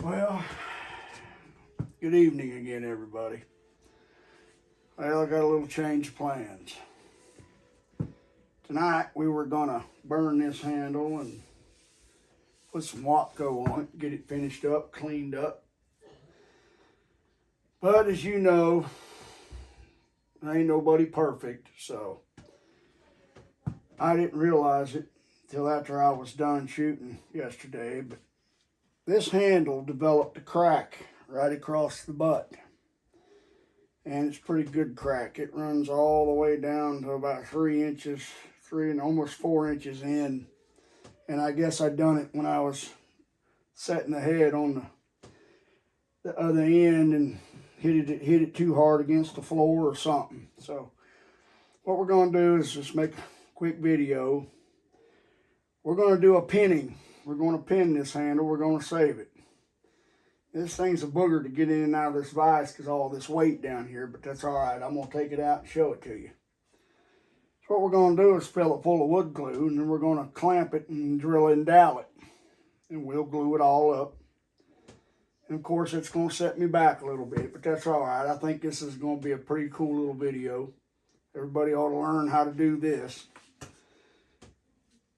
Well, good evening again, everybody. Well, I got a little change of plans. Tonight we were gonna burn this handle and put some Watco on it, get it finished up, cleaned up. But as you know, ain't nobody perfect, so I didn't realize it till after I was done shooting yesterday, but this handle developed a crack right across the butt. And it's a pretty good crack. It runs all the way down to about 3 inches, 3 and almost 4 inches in. And I guess I done it when I was setting the head on the other end and hit it too hard against the floor or something. So what we're gonna do is just make a quick video. We're gonna do a pinning. We're gonna pin this handle. We're gonna save it. This thing's a booger to get in and out of this vise because all this weight down here, but that's all right. I'm going to take it out and show it to you. So what we're going to do is fill it full of wood glue, and then we're going to clamp it and drill and dowel it. And we'll glue it all up. And of course, it's going to set me back a little bit, but that's all right. I think this is going to be a pretty cool little video. Everybody ought to learn how to do this.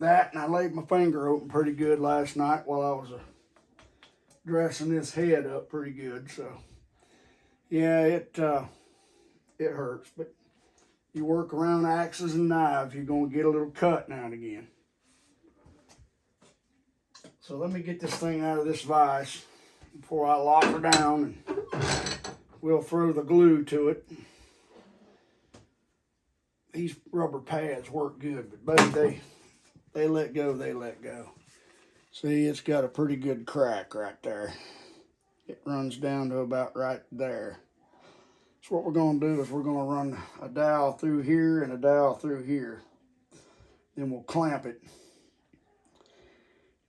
That, and I laid my finger open pretty good last night while I was dressing this head up pretty good. So yeah, it hurts, but you work around axes and knives, you're gonna get a little cut now and again. So let me get this thing out of this vise before I lock her down, and we'll throw the glue to it. These rubber pads work good, but buddy, they let go, they let go. See, it's got a pretty good crack right there. It runs down to about right there. So what we're going to do is we're going to run a dowel through here and a dowel through here. Then we'll clamp it.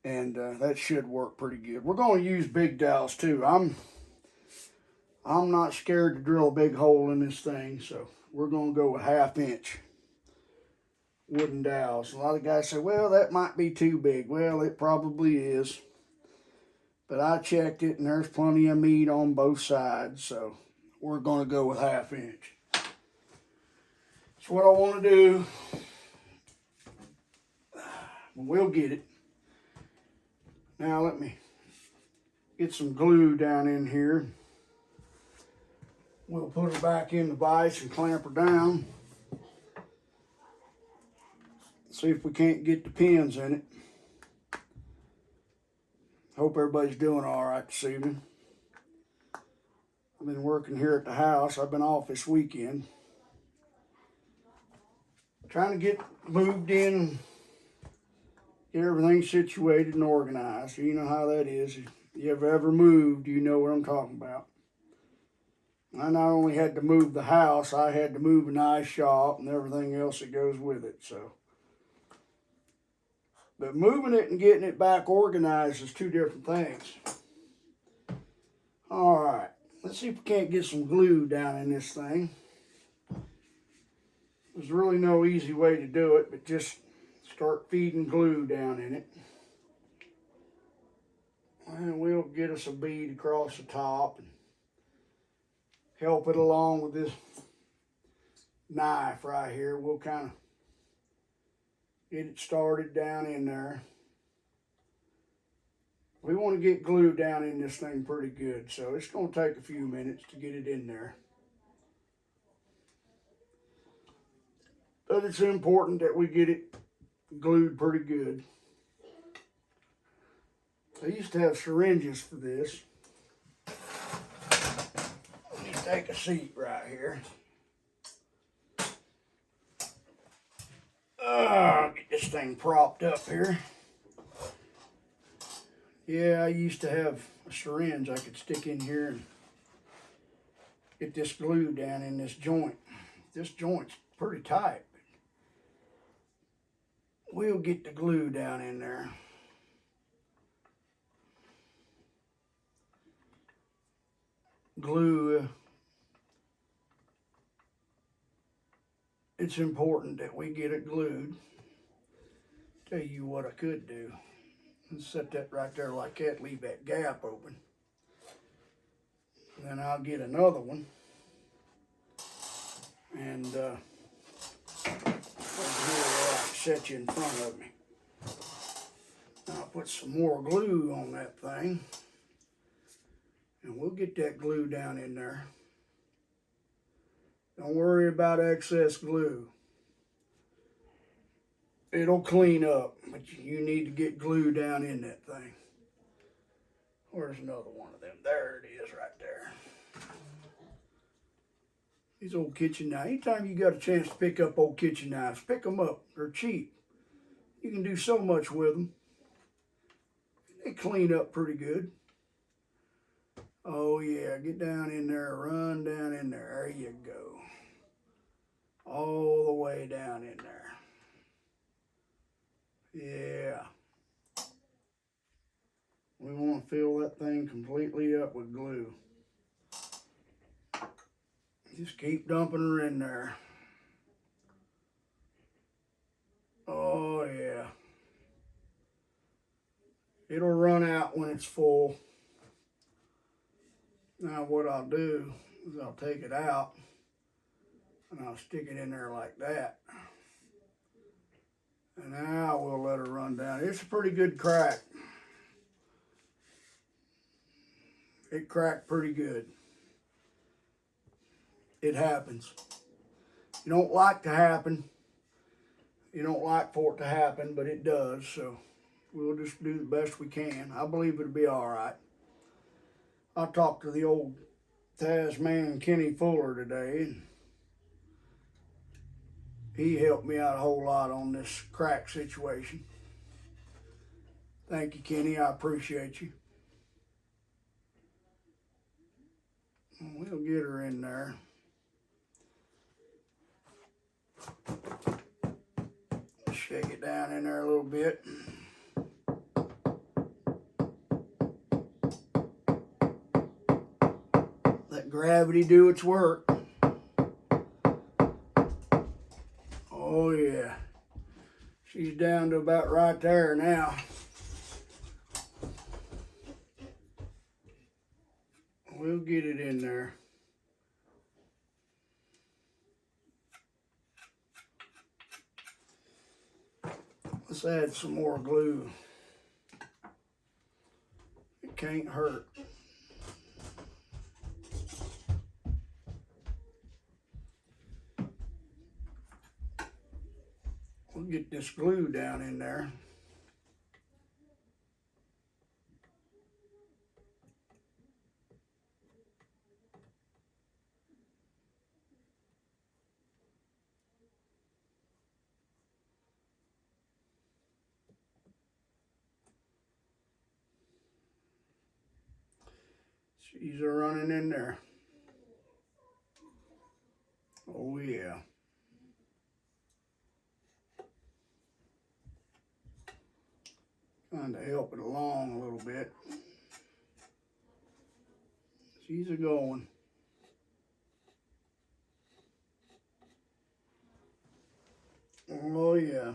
And that should work pretty good. We're going to use big dowels too. I'm not scared to drill a big hole in this thing, so we're going to go with 1/2 inch wooden dowels. A lot of guys say, well, that might be too big. Well, it probably is. But I checked it, and there's plenty of meat on both sides, so we're going to go with 1/2 inch. So what I want to do, we'll get it. Now let me get some glue down in here. We'll put her back in the vise and clamp her down. See if we can't get the pins in it. Hope everybody's doing all right this evening. I've been working here at the house. I've been off this weekend. Trying to get moved in and get everything situated and organized. You know how that is. If you ever moved, you know what I'm talking about. I not only had to move the house, I had to move an ice shop and everything else that goes with it. So, but moving it and getting it back organized is two different things. All right, let's see if we can't get some glue down in this thing. There's really no easy way to do it, but just start feeding glue down in it. And we'll get us a bead across the top and help it along with this knife right here. We'll kind of get it started down in there. We want to get glue down in this thing pretty good, so it's going to take a few minutes to get it in there. But it's important that we get it glued pretty good. I used to have syringes for this. Let me take a seat right here. Get this thing propped up here. Yeah, I used to have a syringe I could stick in here and get this glue down in this joint. This joint's pretty tight. We'll get the glue down in there. Glue, it's important that we get it glued. Tell you what I could do. Set that right there like that, leave that gap open. Then I'll get another one. And here I'll set you in front of me. I'll put some more glue on that thing. And we'll get that glue down in there. Don't worry about excess glue. It'll clean up, but you need to get glue down in that thing. Where's another one of them? There it is right there. These old kitchen knives. Anytime you got a chance to pick up old kitchen knives, pick them up. They're cheap. You can do so much with them. They clean up pretty good. Oh yeah, get down in there, run down in there. There you go. All the way down in there. Yeah. We want to fill that thing completely up with glue. Just keep dumping her in there. Oh yeah. It'll run out when it's full. Now what I'll do is I'll take it out and I'll stick it in there like that. And now we'll let her run down. It's a pretty good crack. It cracked pretty good. It happens. You don't like to happen. You don't like for it to happen, but it does. So we'll just do the best we can. I believe it'll be all right. I talked to the old Tasman Kenny Fuller today, and he helped me out a whole lot on this crack situation. Thank you, Kenny. I appreciate you. We'll get her in there. Shake it down in there a little bit. Let gravity do its work. Oh yeah. She's down to about right there now. We'll get it in there. Let's add some more glue. It can't hurt. We'll get this glue down in there. She's running in there. Oh yeah. Trying to help it along a little bit. She's a going. Oh yeah.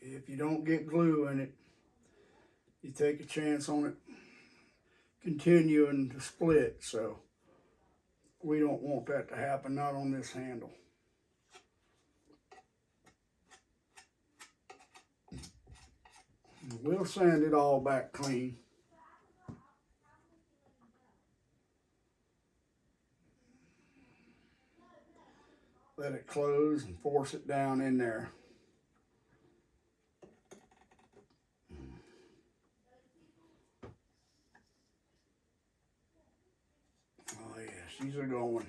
If you don't get glue in it, you take a chance on it continuing to split, so we don't want that to happen, not on this handle. We'll sand it all back clean. Let it close and force it down in there. Oh yeah, she's a going.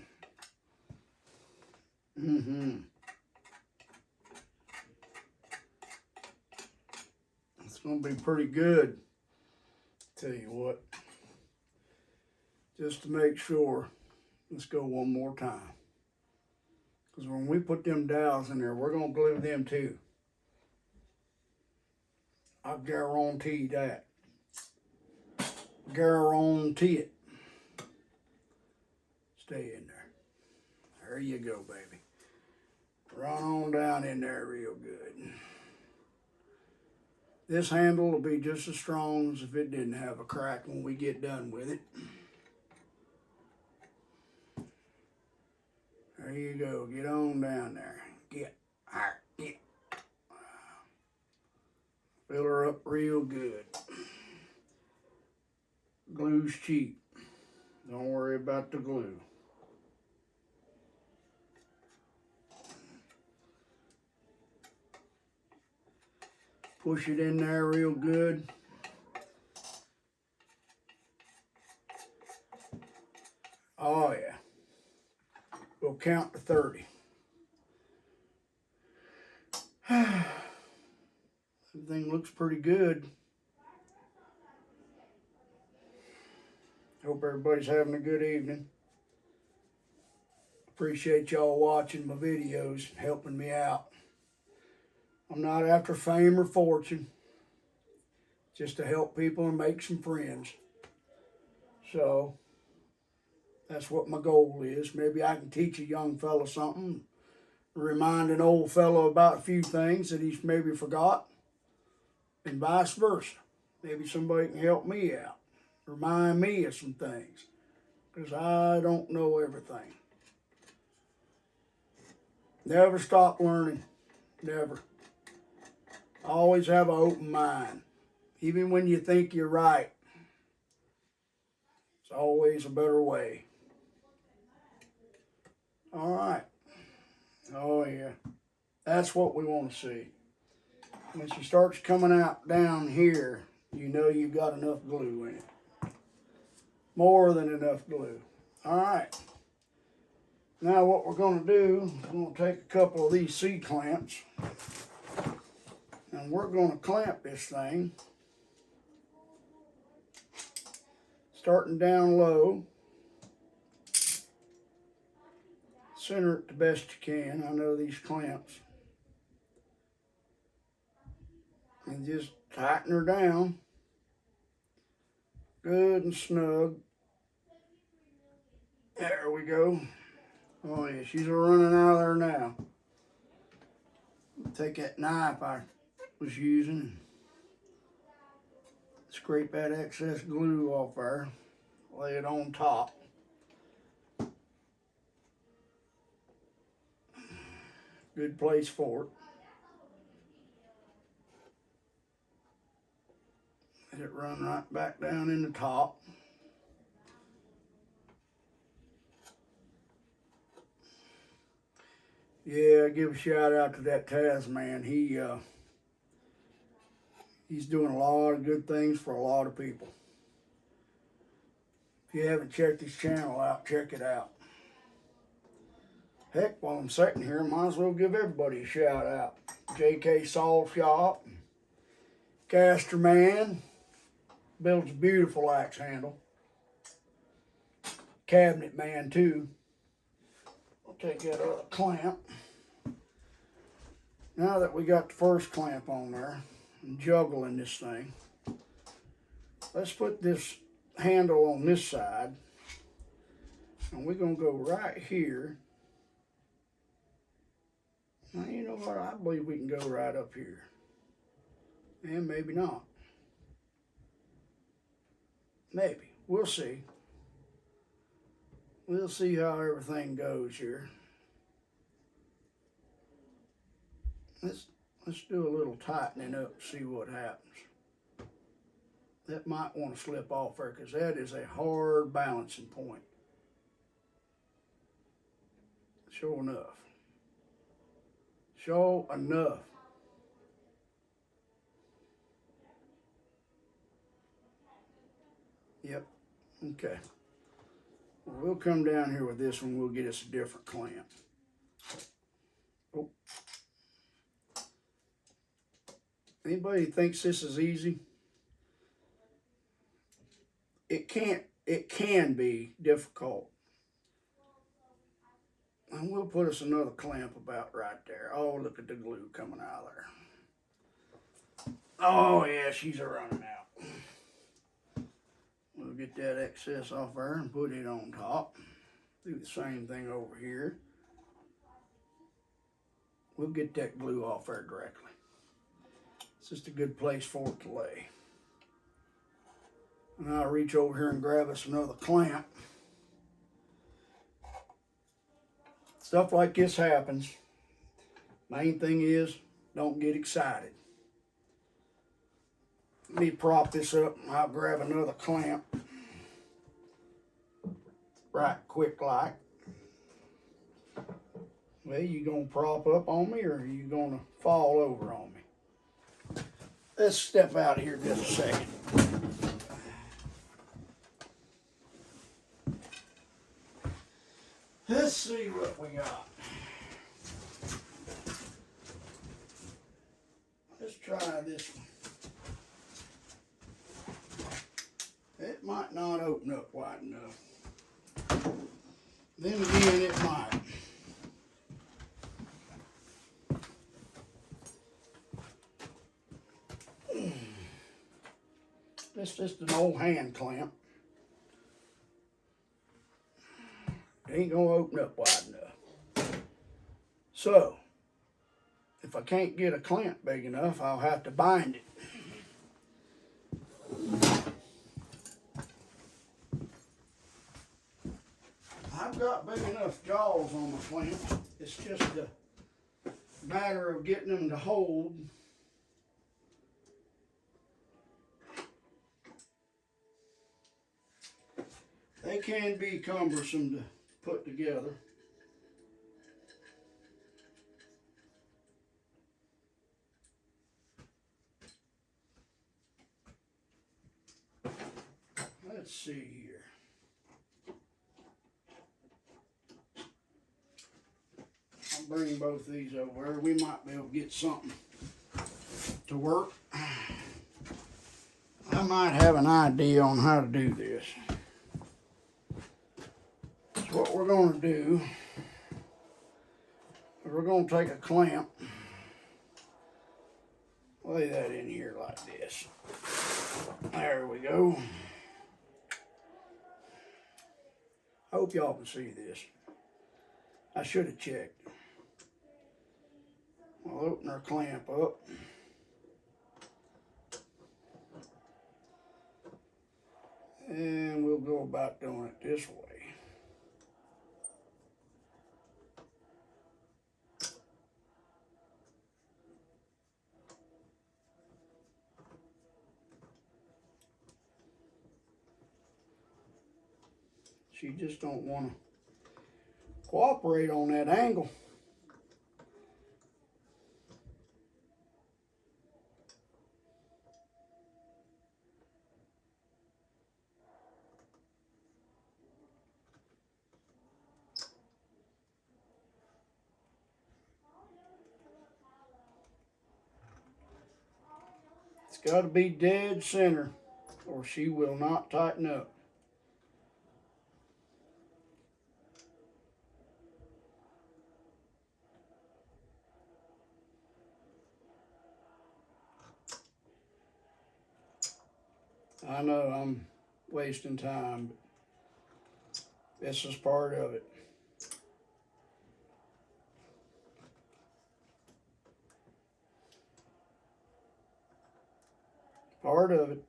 It's gonna be pretty good. Tell you what, just to make sure, let's go one more time. Because when we put them dowels in there, we're gonna glue them too. I guarantee that. Guarantee it. Stay in there. There you go, baby. Run on down in there real good. This handle will be just as strong as if it didn't have a crack when we get done with it. There you go. Get on down there. Get. All right, get. Fill her up real good. Glue's cheap. Don't worry about the glue. Push it in there real good. Oh yeah. We'll count to 30. Everything looks pretty good. Hope everybody's having a good evening. Appreciate y'all watching my videos, helping me out. I'm not after fame or fortune, just to help people and make some friends. So that's what my goal is. Maybe I can teach a young fella something, remind an old fellow about a few things that he's maybe forgot, and vice versa. Maybe somebody can help me out, remind me of some things, because I don't know everything. Never stop learning, never. Always have an open mind. Even when you think you're right, it's always a better way. All right. Oh yeah. That's what we want to see. When she starts coming out down here, you know you've got enough glue in it. More than enough glue. All right. Now what we're going to do, we're going to take a couple of these C-clamps, and we're going to clamp this thing, starting down low. Center it the best you can. I know these clamps. And just tighten her down. Good and snug. There we go. Oh yeah, she's running out of there now. Take that knife I was using, scrape that excess glue off there, lay it on top. Good place for it. Let it run right back down in the top. Yeah, give a shout out to that Taz man. He's doing a lot of good things for a lot of people. If you haven't checked his channel out, check it out. Heck, while I'm sitting here, might as well give everybody a shout out. JK Saw Shop, Caster Man, builds a beautiful axe handle. Cabinet Man too. I'll take that other clamp. Now that we got the first clamp on there, and juggling this thing, let's put this handle on this side, and we're going to go right here. Now, you know what? I believe we can go right up here. And maybe not. Maybe. We'll see. We'll see how everything goes here. Let's do a little tightening up, see what happens. That might want to slip off there because that is a hard balancing point. Sure enough. Sure enough. Yep. Okay. Well, we'll come down here with this one. We'll get us a different clamp. Oh. Anybody thinks this is easy? It can be difficult. And we'll put us another clamp about right there. Oh, look at the glue coming out of there. Oh yeah, she's a running out. We'll get that excess off there and put it on top. Do the same thing over here. We'll get that glue off there directly. It's just a good place for it to lay. And I'll reach over here and grab us another clamp. Stuff like this happens. Main thing is, don't get excited. Let me prop this up and I'll grab another clamp. Right quick like. Well, you gonna prop up on me or are you gonna fall over on me? Let's step out of here just a second. Let's see what we got. Let's try this one. It might not open up wide enough. Then again, it might. It's just an old hand clamp. It ain't gonna open up wide enough. So, if I can't get a clamp big enough, I'll have to bind it. I've got big enough jaws on my clamp. It's just a matter of getting them to hold. They can be cumbersome to put together. Let's see here. I'll bring both these over. We might be able to get something to work. I might have an idea on how to do this. So what we're going to do is we're going to take a clamp, lay that in here like this. There we go. Hope y'all can see this. I should have checked. We'll open our clamp up. And we'll go about doing it this way. She just don't want to cooperate on that angle. It's got to be dead center or she will not tighten up. I know I'm wasting time, but this is part of it. Part of it.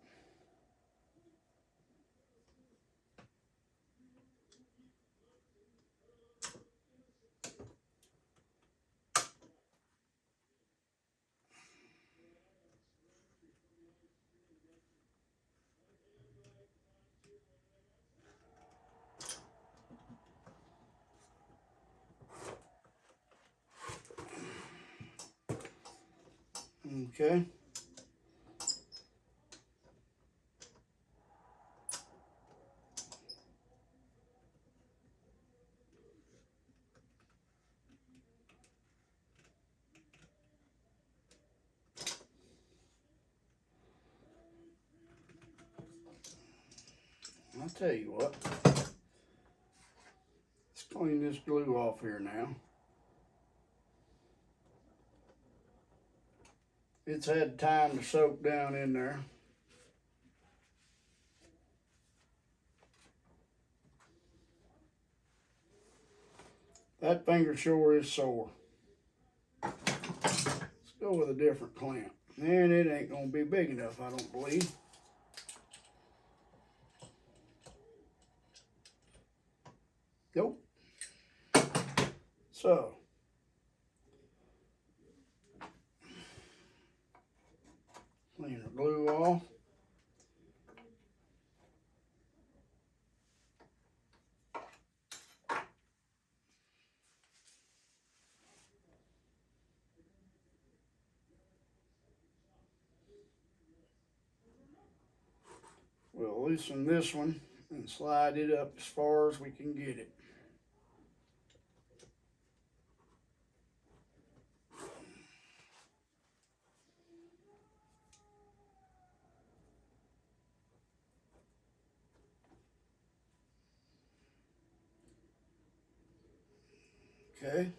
Okay. I'll tell you what. Let's clean this glue off here now. It's had time to soak down in there. That finger sure is sore. Let's go with a different clamp. And it ain't gonna be big enough, I don't believe. Nope. So, clean the glue off. We'll loosen this one and slide it up as far as we can get it. Okay.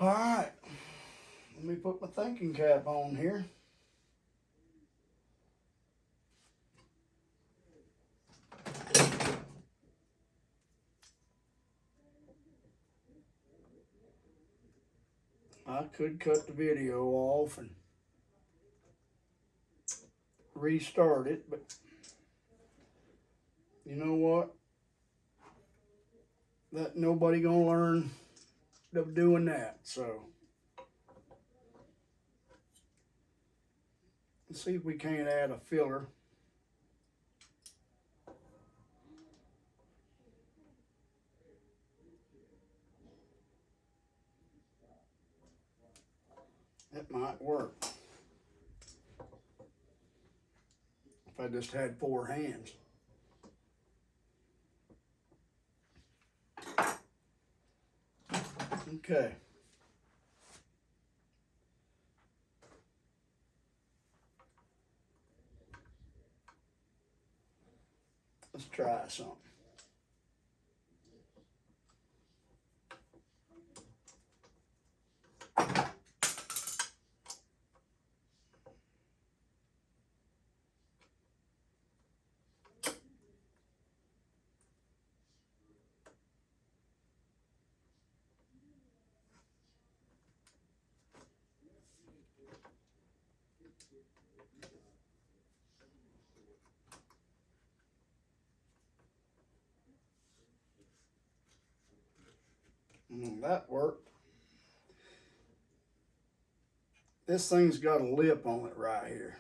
All right. Let me put my thinking cap on here. I could cut the video off and restart it, but you know what? That nobody gonna learn of doing that. So let's see if we can't add a filler. That might work. If I just had 4 hands. Okay. Let's try something. That worked. This thing's got a lip on it right here.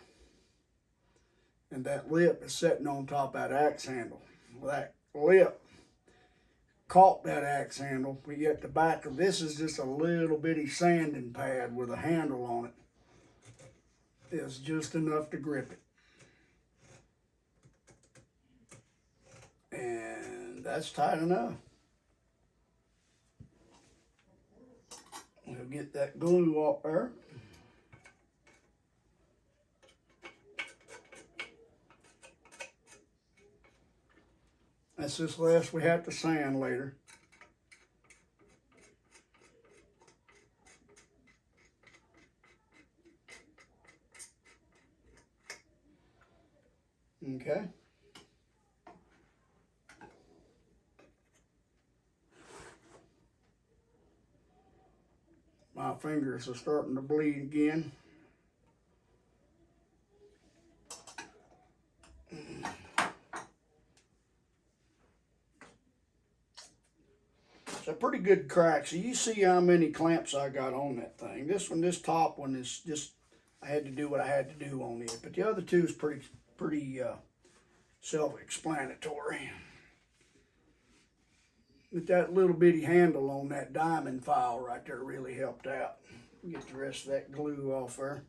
And that lip is sitting on top of that axe handle. Well, that lip caught that axe handle. We get the back of this is just a little bitty sanding pad with a handle on it. It's just enough to grip it. And that's tight enough. We'll get that glue off there. That's just less we have to sand later. Okay. My fingers are starting to bleed again. It's a pretty good crack. So you see how many clamps I got on that thing. This top one is just, I had to do what I had to do on it. But the other two is pretty self-explanatory. But that little bitty handle on that diamond file right there really helped out. Get the rest of that glue off there.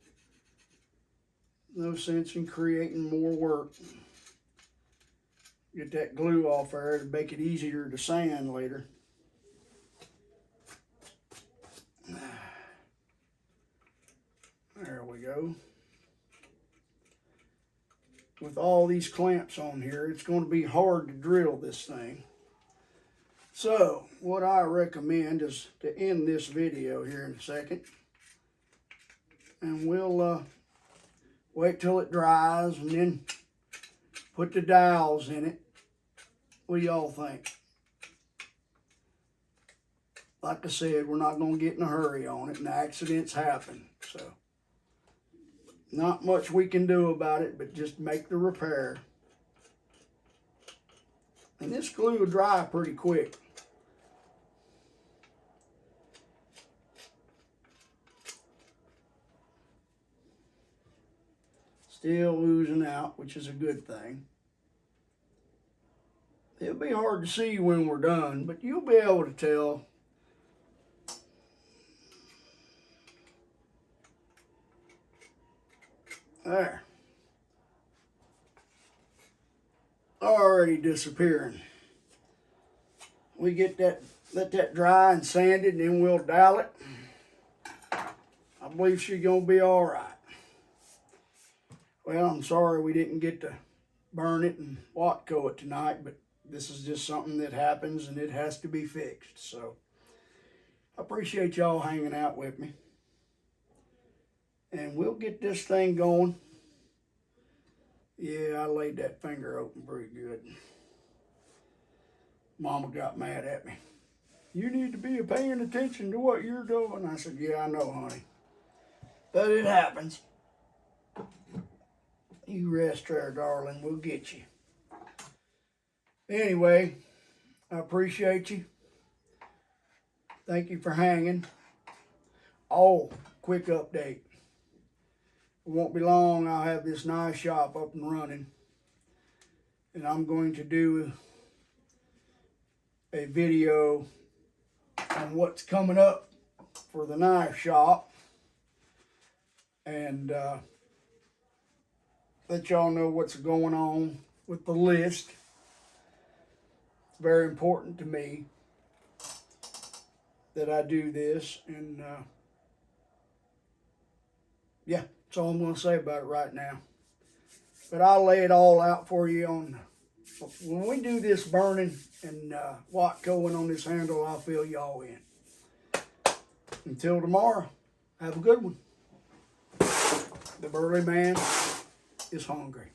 No sense in creating more work. Get that glue off there to make it easier to sand later. There we go. With all these clamps on here, it's going to be hard to drill this thing. So, what I recommend is to end this video here in a second. And we'll wait till it dries and then put the dowels in it. What do y'all think? Like I said, we're not going to get in a hurry on it, and accidents happen. So, not much we can do about it, but just make the repair. And this glue will dry pretty quick. Still oozing out, which is a good thing. It'll be hard to see when we're done, but you'll be able to tell. There. Already disappearing. We get that, let that dry and sand it, and then we'll dowel it. I believe she's gonna be all right. Well, I'm sorry we didn't get to burn it and Watco it tonight, but this is just something that happens and it has to be fixed. So I appreciate y'all hanging out with me. And we'll get this thing going. Yeah, I laid that finger open pretty good. Mama got mad at me. You need to be paying attention to what you're doing. I said, yeah, I know, honey. But it happens. You rest there, darling. We'll get you. Anyway, I appreciate you. Thank you for hanging. Oh, quick update. It won't be long. I'll have this nice shop up and running. And I'm going to do a video on what's coming up for the knife shop. And let y'all know what's going on with the list. It's very important to me that I do this, and yeah, that's all I'm going to say about it right now. But I'll lay it all out for you on when we do this burning and Watcoing on this handle. I'll fill y'all in. Until tomorrow, have a good one. The Burley Man is hungry.